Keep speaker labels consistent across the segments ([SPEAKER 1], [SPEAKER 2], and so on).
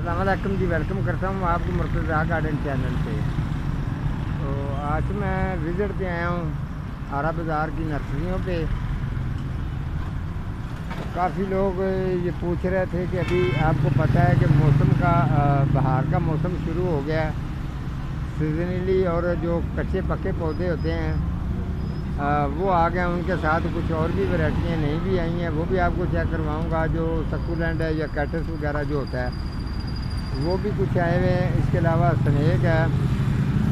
[SPEAKER 1] अस्सलामुअलैकुम जी, वेलकम करता हूँ आपको मुर्तज़ा गार्डन चैनल पे। तो आज मैं विज़िट पे आया हूँ आरा बाज़ार की नर्सरियों पे। तो काफ़ी लोग ये पूछ रहे थे कि अभी आपको पता है कि मौसम का बहार का मौसम शुरू हो गया सीजनली, और जो कच्चे पक्के पौधे होते हैं वो आ गए। उनके साथ कुछ और भी वैरायटियाँ नई भी आई हैं, वो भी आपको चेक करवाऊँगा। जो सक्कुलेंट है या कैक्टस वगैरह जो होता है वो भी कुछ आए हुए हैं। इसके अलावा स्नेक है,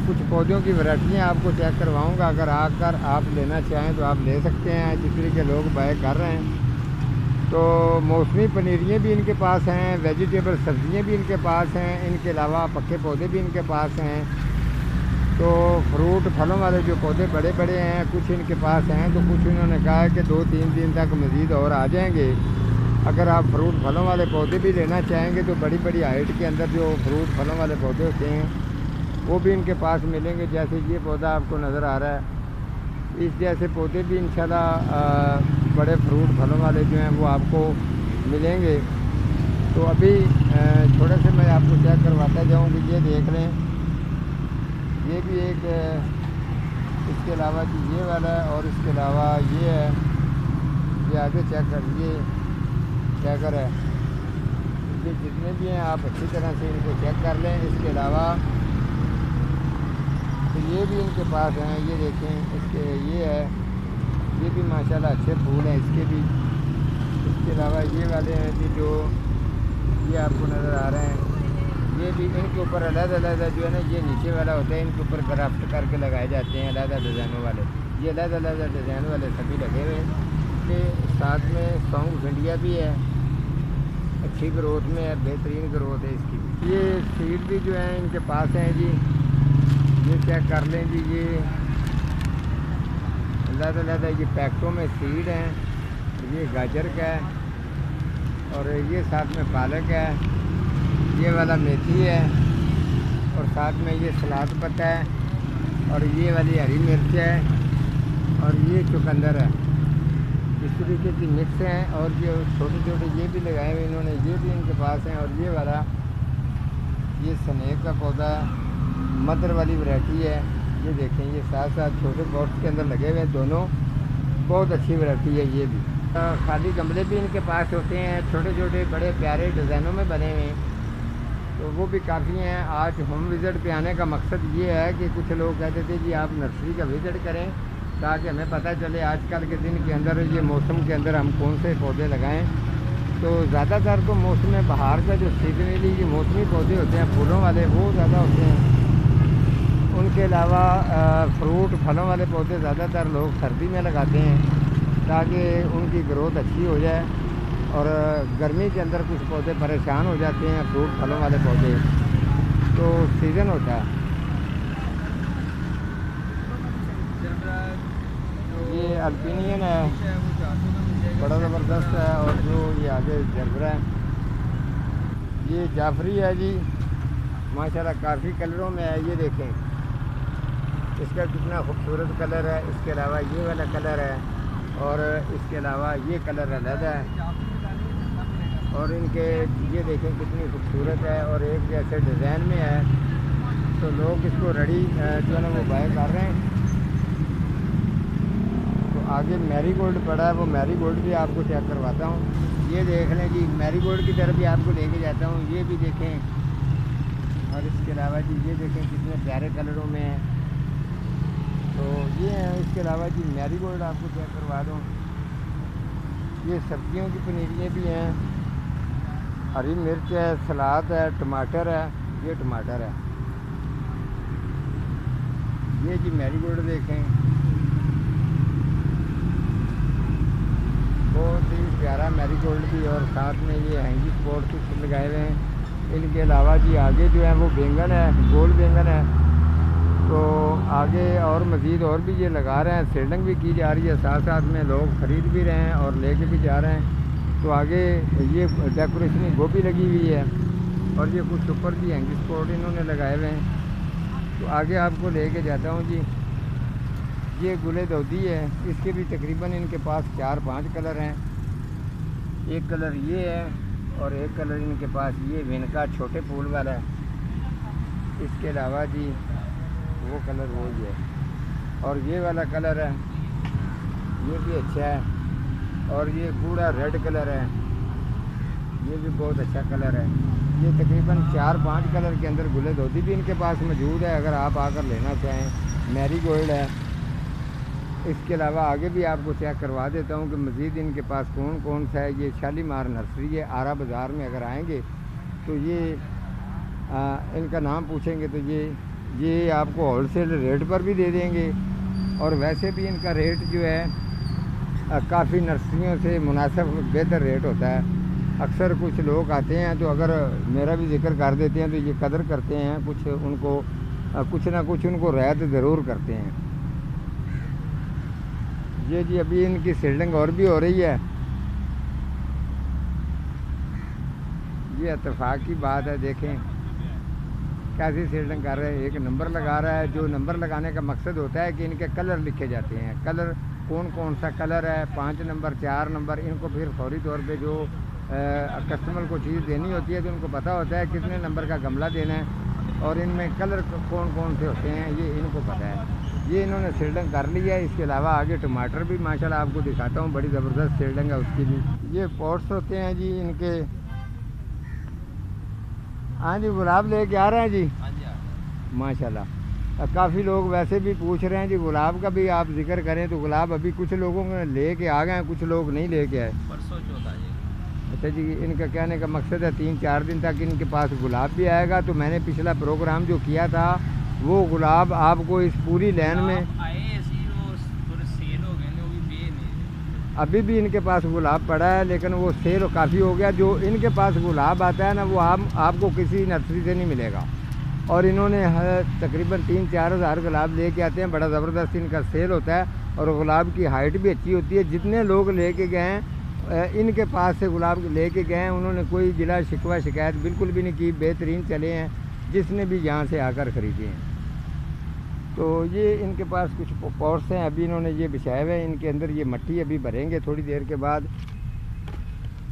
[SPEAKER 1] कुछ पौधों की वैरायटियाँ आपको चेक करवाऊँगा। अगर आकर आप लेना चाहें तो आप ले सकते हैं, जिस तरह के लोग बाय कर रहे हैं। तो मौसमी पनीरियाँ भी इनके पास हैं, वेजिटेबल सब्ज़ियाँ भी इनके पास हैं, इनके अलावा पक्के पौधे भी इनके पास हैं। तो फ्रूट फलों वाले जो पौधे बड़े बड़े हैं कुछ इनके पास हैं, तो कुछ इन्होंने कहा है कि 2-3 दिन तक मज़ीद और आ जाएंगे। अगर आप फ्रूट फलों वाले पौधे भी लेना चाहेंगे तो बड़ी बड़ी हाइट के अंदर जो फ्रूट फलों वाले पौधे होते हैं वो भी इनके पास मिलेंगे। जैसे ये पौधा आपको नज़र आ रहा है, इस जैसे पौधे भी इंशाल्लाह बड़े फ्रूट फलों वाले जो हैं वो आपको मिलेंगे। तो अभी थोड़े से मैं आपको चेक करवाता जाऊँ कि ये देख लें, ये भी एक इसके अलावा कि ये वाला है, और इसके अलावा ये है, ये आगे चेक कर, ये चेकर है। ये जितने भी हैं आप अच्छी तरह से इनको चेक कर लें। इसके अलावा तो ये भी इनके पास हैं, ये देखें, इसके ये है, ये भी माशाल्लाह अच्छे फूल हैं इसके भी। इसके अलावा ये वाले हैं कि जो ये आपको नज़र आ रहे हैं, ये भी इनके ऊपर अलग-अलग जो है ना, ये नीचे वाला होता है, इनके ऊपर ग्राफ्ट करके लगाए जाते हैं अलग-अलग डिज़ाइनों वाले। ये अलग-अलग डिज़ाइन वाले सभी लगे हुए हैं। के साथ में सौंग भिंडिया भी है, अच्छी ग्रोथ में है, बेहतरीन ग्रोथ है इसकी। ये सीड भी जो है इनके पास हैं जी, ये चेक कर लें जी। ये अलग-अलग ये पैकेटों में सीड हैं। ये गाजर का है, और ये साथ में पालक है, ये वाला मेथी है, और साथ में ये सलाद पत्ता है, और ये वाली हरी मिर्च है, और ये चुकंदर है। इस तरीके की मिक्स हैं। और जो छोटे छोटे ये भी लगाए हुए इन्होंने, ये भी इनके पास हैं। और ये वाला ये स्नेक का पौधा मदर वाली वैरायटी है, ये देखें, ये साथ साथ छोटे पॉट्स के अंदर लगे हुए हैं दोनों, बहुत अच्छी वैरायटी है ये भी। खाली गमले भी इनके पास होते हैं, छोटे छोटे बड़े प्यारे डिज़ाइनों में बने हुए हैं, तो वो भी काफ़ी हैं। आज होम विज़िट पे आने का मकसद ये है कि कुछ लोग कहते थे जी आप नर्सरी का विज़िट करें ताकि हमें पता चले आजकल के दिन के अंदर ये मौसम के अंदर हम कौन से पौधे लगाएं। तो ज़्यादातर तो मौसम बहार का जो सीजनली ये मौसमी पौधे होते हैं फूलों वाले वो ज़्यादा होते हैं। उनके अलावा फ्रूट फलों वाले पौधे ज़्यादातर लोग सर्दी में लगाते हैं ताकि उनकी ग्रोथ अच्छी हो जाए। और गर्मी के अंदर कुछ पौधे परेशान हो जाते हैं, फ्रूट फलों वाले पौधे, तो सीज़न होता है। ये अल्पिनियन है, बड़ा ज़बरदस्त है। और जो ये आगे जरबरा है, ये जाफरी है जी, माशाल्लाह काफ़ी कलरों में है। ये देखें इसका कितना खूबसूरत कलर है। इसके अलावा ये वाला कलर है, और इसके अलावा ये कलर अलग है। और इनके ये देखें कितनी खूबसूरत है, और एक जैसे डिज़ाइन में है। तो लोग इसको रेडी जो है ना वो बाय कर रहे हैं। आगे मैरीगोल्ड पड़ा है, वो मैरीगोल्ड भी आपको चेक करवाता हूँ। ये देख लें जी, मैरीगोल्ड की तरफ भी आपको लेके जाता हूँ, ये भी देखें। और इसके अलावा जी ये देखें कितने प्यारे कलरों में है। तो ये है। इसके अलावा जी मैरीगोल्ड आपको चेक करवा दूँ। ये सब्जियों की पनीरियाँ भी हैं, हरी मिर्च है, सलाद है, टमाटर है, ये टमाटर है। ये जी मैरीगोल्ड देखें, बहुत ही प्यारा मैरीगोल्ड भी, और साथ में ये हैंगी स्पॉट कुछ लगाए हुए हैं। इनके अलावा जी आगे जो है वो बैंगन है, गोल बैंगन है। तो आगे और मज़ीद और भी ये लगा रहे हैं, सेलिंग भी की जा रही है, साथ साथ में लोग ख़रीद भी रहे हैं और लेके भी जा रहे हैं। तो आगे ये डेकोरेशन गोभी लगी हुई है, और ये कुछ ऊपर भी हैंगी स्पॉट इन्होंने लगाए हुए हैं। तो आगे आपको लेके जाता हूँ जी। ये गुले दौदी है, इसके भी तकरीबन इनके पास 4-5 कलर हैं। एक कलर ये है, और एक कलर इनके पास ये विनका छोटे फूल वाला है। इसके अलावा जी वो कलर वो ही है। और ये वाला कलर है, ये भी अच्छा है। और ये पूरा रेड कलर है, ये भी बहुत अच्छा कलर है। ये तकरीबन 4-5 कलर के अंदर गुले धोती भी इनके पास मौजूद है, अगर आप आकर लेना चाहें। मैरीगोल्ड है। इसके अलावा आगे भी आपको चेक करवा देता हूँ कि मज़ीद इनके पास कौन कौन सा है। ये शालीमार नर्सरी है, आरा बाज़ार में अगर आएंगे तो ये इनका नाम पूछेंगे तो ये आपको होलसेल रेट पर भी दे देंगे। और वैसे भी इनका रेट जो है काफ़ी नर्सरियों से मुनासिब बेहतर रेट होता है। अक्सर कुछ लोग आते हैं तो अगर मेरा भी जिक्र कर देते हैं तो ये कदर करते हैं, कुछ उनको कुछ ना कुछ उनको रियायत ज़रूर करते हैं। ये जी अभी इनकी सील्डिंग और भी हो रही है। ये इत्तेफाक की बात है, देखें कैसी सील्डिंग कर रहे हैं। एक नंबर लगा रहा है, जो नंबर लगाने का मकसद होता है कि इनके कलर लिखे जाते हैं। कलर कौन कौन सा कलर है, 5 नंबर 4 नंबर, इनको फिर फौरी तौर पे जो कस्टमर को चीज़ देनी होती है तो उनको पता होता है कितने नंबर का गमला देना है और इनमें कलर कौन कौन से होते हैं, ये इनको पता है। ये इन्होंने सील्डिंग कर ली है। इसके अलावा आगे टमाटर भी माशाल्लाह आपको दिखाता हूँ, बड़ी ज़बरदस्त सील्डिंग है उसकी भी। ये पॉट्स होते हैं जी इनके। हाँ जी, गुलाब लेके आ रहे हैं जी माशाल्लाह। काफ़ी लोग वैसे भी पूछ रहे हैं जी, गुलाब का भी आप जिक्र करें तो गुलाब अभी कुछ लोगों ने लेके आ गए हैं, कुछ लोग नहीं लेके आए।
[SPEAKER 2] परसों चौथा जी।
[SPEAKER 1] अच्छा जी, इनका कहने का मकसद है 3-4 दिन तक इनके पास गुलाब भी आएगा। तो मैंने पिछला प्रोग्राम जो किया था वो गुलाब आपको इस पूरी लाइन में अभी भी इनके पास गुलाब पड़ा है, लेकिन वो सेल काफ़ी हो गया। जो इनके पास गुलाब आता है ना वो आपको किसी नर्सरी से नहीं मिलेगा। और इन्होंने तकरीबन 3-4 हज़ार गुलाब लेके आते हैं, बड़ा ज़बरदस्त इनका सेल होता है और गुलाब की हाइट भी अच्छी होती है। जितने लोग लेके गए हैं इनके पास से गुलाब लेके गए हैं, उन्होंने कोई गिला शिकवा शिकायत बिल्कुल भी नहीं की, बेहतरीन चले हैं जिसने भी यहाँ से आकर ख़रीदे हैं। तो ये इनके पास कुछ पॉट्स हैं, अभी इन्होंने ये बिछाए हुए हैं। इनके अंदर ये मिट्टी अभी भरेंगे थोड़ी देर के बाद।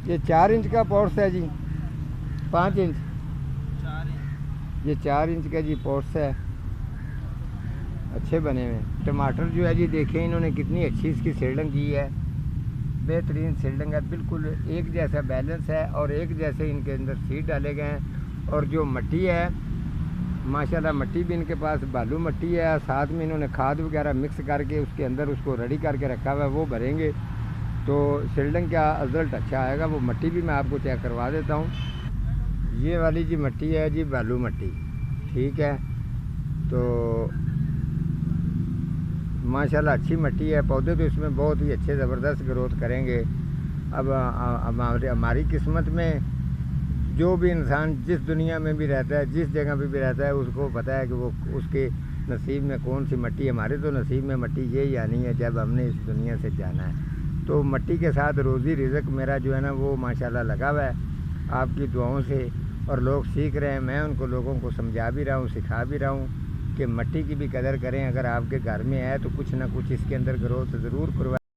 [SPEAKER 1] ये 4 इंच का पॉट्स है जी, 5 इंच, ये 4 इंच का जी पॉट्स है, अच्छे बने हुए। टमाटर जो है जी देखें इन्होंने कितनी अच्छी इसकी सील्डिंग की है, बेहतरीन सील्डिंग है, बिल्कुल एक जैसा बैलेंस है और एक जैसे इनके अंदर सीड डाले गए हैं। और जो मिट्टी है माशाल्लाह, मिट्टी भी इनके पास बालू मिट्टी है, साथ में इन्होंने खाद वगैरह मिक्स करके उसके अंदर उसको रेडी करके रखा हुआ है, वो भरेंगे तो सील्डिंग का रिज़ल्ट अच्छा आएगा। वो मिट्टी भी मैं आपको चेक करवा देता हूँ। ये वाली जी मिट्टी है जी बालू मिट्टी, ठीक है। तो माशाल्लाह अच्छी मिट्टी है, पौधे तो इसमें बहुत ही अच्छे ज़बरदस्त ग्रोथ करेंगे। अब हमारी किस्मत में जो भी इंसान जिस दुनिया में भी रहता है, जिस जगह पे भी रहता है, उसको पता है कि वो उसके नसीब में कौन सी मिट्टी है। हमारे तो नसीब में मिट्टी यही आनी है जब हमने इस दुनिया से जाना है। तो मिट्टी के साथ रोज़ी रिज़्क मेरा जो है ना वो माशाल्लाह लगा हुआ है आपकी दुआओं से, और लोग सीख रहे हैं। मैं उनको लोगों को समझा भी रहा हूँ, सिखा भी रहा हूँ कि मिट्टी की भी कदर करें। अगर आपके घर में है तो कुछ ना कुछ इसके अंदर ग्रोथ ज़रूर करवा